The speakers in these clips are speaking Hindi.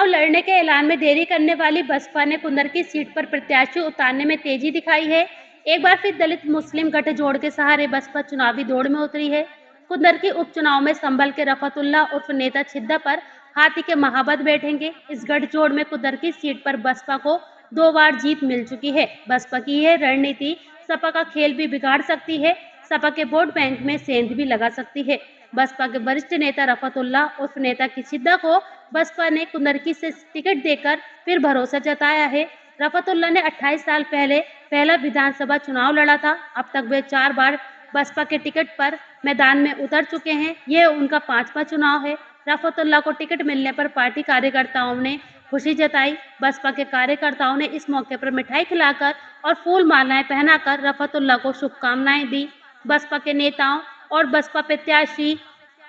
लड़ने के ऐलान में देरी करने वाली बसपा ने कुंदरकी सीट पर प्रत्याशी उतारने में तेजी दिखाई है। एक बार फिर दलित मुस्लिम गठजोड़ के सहारे बसपा चुनावी दौड़ में उतरी है। कुंदरकी उपचुनाव में संभल के रफतुल्ला उर्फ नेता छिद्दा पर हाथी के महाबत बैठेंगे। इस गठजोड़ में कुंदरकी सीट पर बसपा को 2 बार जीत मिल चुकी है। बसपा की यह रणनीति सपा का खेल भी बिगाड़ सकती है, सपा के वोट बैंक में सेंध भी लगा सकती है। बसपा के वरिष्ठ नेता रफतुल्ला उर्फ नेता छिद्दा को बसपा ने कुंदरकी से टिकट देकर फिर भरोसा जताया है। रफतुल्ला ने 28 साल पहले पहला विधानसभा चुनाव लड़ा था। अब तक वे 4 बार बसपा के टिकट पर मैदान में उतर चुके हैं। यह उनका 5वां चुनाव है। रफतुल्ला को टिकट मिलने पर पार्टी कार्यकर्ताओं ने खुशी जताई। बसपा के कार्यकर्ताओं ने इस मौके पर मिठाई खिलाकर और फूल मालाएं पहनाकर रफतुल्ला को शुभकामनाएं दी। बसपा के नेताओं और बसपा प्रत्याशी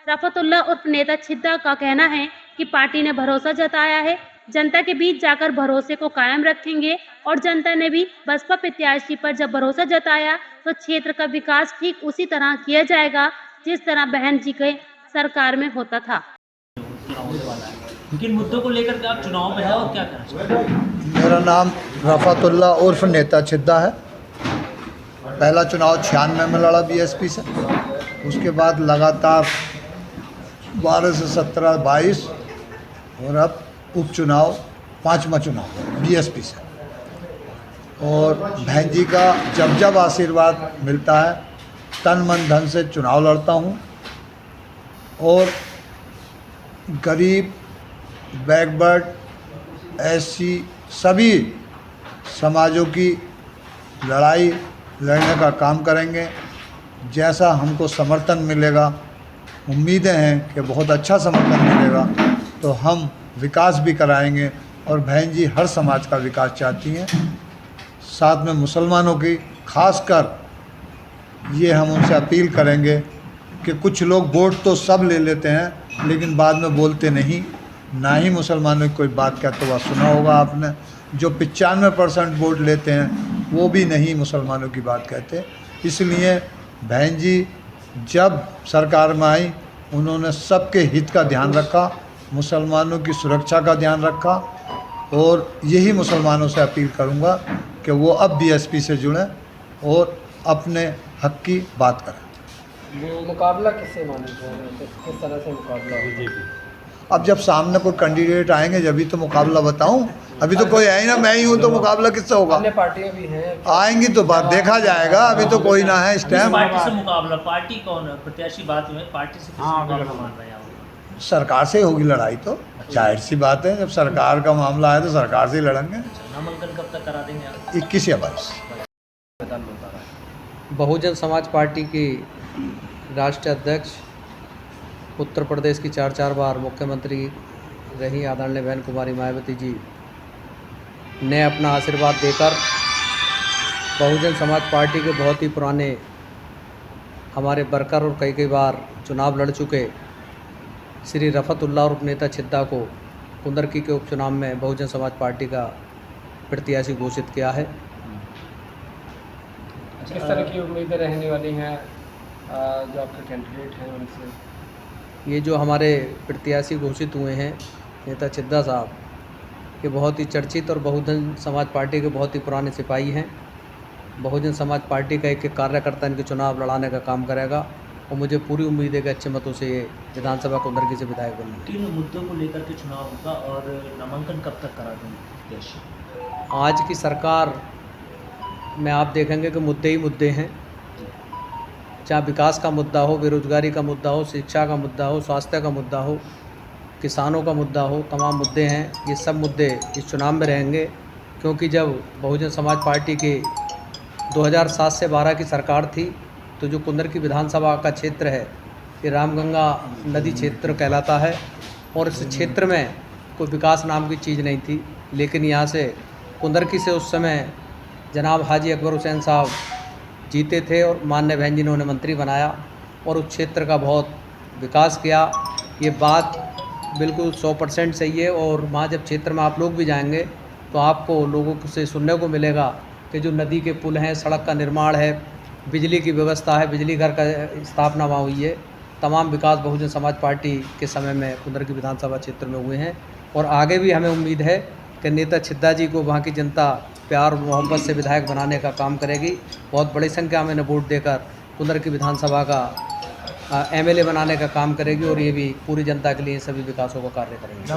रफतुल्ला उर्फ नेता छिद्दा का कहना है कि पार्टी ने भरोसा जताया है, जनता के बीच जाकर भरोसे को कायम रखेंगे और जनता ने भी बसपा प्रत्याशी पर जब भरोसा जताया तो क्षेत्र का विकास ठीक उसी तरह किया जाएगा जिस तरह बहन जी के सरकार में होता था। किन मुद्दों को लेकर आप चुनाव में हैं और क्या करना चाहते हैं? मेरा नाम रफतुल्ला उर्फ नेता छिद्दा है। पहला चुनाव 96 में लड़ा बीएसपी से, उसके बाद लगातार 12 से 17, 22 और अब उपचुनाव 5वां चुनाव बीएसपी से। और बहन जी का जब जब आशीर्वाद मिलता है तन मन धन से चुनाव लड़ता हूँ और गरीब, बैकवर्ड, एससी सभी समाजों की लड़ाई लड़ने का काम करेंगे। जैसा हमको समर्थन मिलेगा, उम्मीदें हैं कि बहुत अच्छा समर्थन मिलेगा, तो हम विकास भी कराएंगे और बहन जी हर समाज का विकास चाहती हैं। साथ में मुसलमानों की खासकर ये हम उनसे अपील करेंगे कि कुछ लोग वोट तो सब ले लेते हैं लेकिन बाद में बोलते नहीं, ना ही मुसलमानों की कोई बात कहते हुआ सुना होगा आपने। जो 95% वोट लेते हैं वो भी नहीं मुसलमानों की बात कहते। इसलिए बहन जी जब सरकार में आई उन्होंने सबके हित का ध्यान रखा, मुसलमानों की सुरक्षा का ध्यान रखा और यही मुसलमानों से अपील करूंगा कि वो अब बीएसपी से जुड़ें और अपने हक की बात करें। वो मुकाबला किससे मानते हैं, किस तरह से मुकाबला बीजेपी? अब जब सामने कोई कैंडिडेट आएंगे जब भी तो मुकाबला बताऊं। अभी तो कोई है ही ना, मैं ही हूं, तो मुकाबला किससे होगा? अन्य पार्टियां भी हैं, आएंगी तो बात देखा जाएगा। अभी तो कोई ना है इस टाइम। पार्टी से मुकाबला, पार्टी कौन है प्रत्याशी? बात में पार्टी से किससे मुकाबला मान रहे हैं आप? सरकार से होगी लड़ाई, तो जाहिर सी बात है। जब सरकार का मामला है तो सरकार से ही लड़ेंगे। नामांकन कब तक करा देंगे आप? 21 या 22। बहुजन समाज पार्टी की राष्ट्रीय अध्यक्ष, उत्तर प्रदेश की 4 बार मुख्यमंत्री रही आदरणीय बहन कुमारी मायावती जी ने अपना आशीर्वाद देकर बहुजन समाज पार्टी के बहुत ही पुराने हमारे वर्कर और कई बार चुनाव लड़ चुके श्री रफतुल्ला और नेता छिद्दा को कुंदरकी के उपचुनाव में बहुजन समाज पार्टी का प्रत्याशी घोषित किया है। किस तरह की उम्मीदें रहने वाली हैं जो आपके कैंडिडेट हैं उनसे? ये जो हमारे प्रत्याशी घोषित हुए हैं नेता छिद्दा साहब, ये बहुत ही चर्चित और बहुजन समाज पार्टी के बहुत ही पुराने सिपाही हैं। बहुजन समाज पार्टी का एक कार्यकर्ता इनके चुनाव लड़ाने का काम करेगा और मुझे पूरी उम्मीद है कि अच्छे मतों से ये विधानसभा कुंदरकी से विधायक बनेंगे। किन मुद्दों को लेकर के चुनाव होगा और नामांकन कब तक करा देंगे प्रत्याशी? आज की सरकार में आप देखेंगे कि मुद्दे ही मुद्दे हैं, चाहे विकास का मुद्दा हो, बेरोजगारी का मुद्दा हो, शिक्षा का मुद्दा हो, स्वास्थ्य का मुद्दा हो, किसानों का मुद्दा हो, तमाम मुद्दे हैं। ये सब मुद्दे इस चुनाव में रहेंगे क्योंकि जब बहुजन समाज पार्टी की 2007 से 12 की सरकार थी तो जो कुंदरकी विधानसभा का क्षेत्र है ये रामगंगा नदी क्षेत्र कहलाता है और इस क्षेत्र में कोई विकास नाम की चीज़ नहीं थी। लेकिन यहाँ से कुंदरकी से उस समय जनाब हाजी अकबर हुसैन साहब जीते थे और माननीय बहन जी ने उन्हें मंत्री बनाया और उस क्षेत्र का बहुत विकास किया। ये बात बिल्कुल 100% सही है और वहाँ जब क्षेत्र में आप लोग भी जाएंगे तो आपको लोगों से सुनने को मिलेगा कि जो नदी के पुल हैं, सड़क का निर्माण है, बिजली की व्यवस्था है, बिजली घर का स्थापना वहाँ हुई है। तमाम विकास बहुजन समाज पार्टी के समय में कुंदरकी विधानसभा क्षेत्र में हुए हैं और आगे भी हमें उम्मीद है कि नेता छिद्दा जी को वहाँ की जनता प्यार और मोहब्बत से विधायक बनाने का काम करेगी। बहुत बड़ी संख्या में वोट देकर कुंदरकी विधानसभा का एमएलए बनाने का काम करेगी और ये भी पूरी जनता के लिए सभी विकासों का कार्य करेंगे।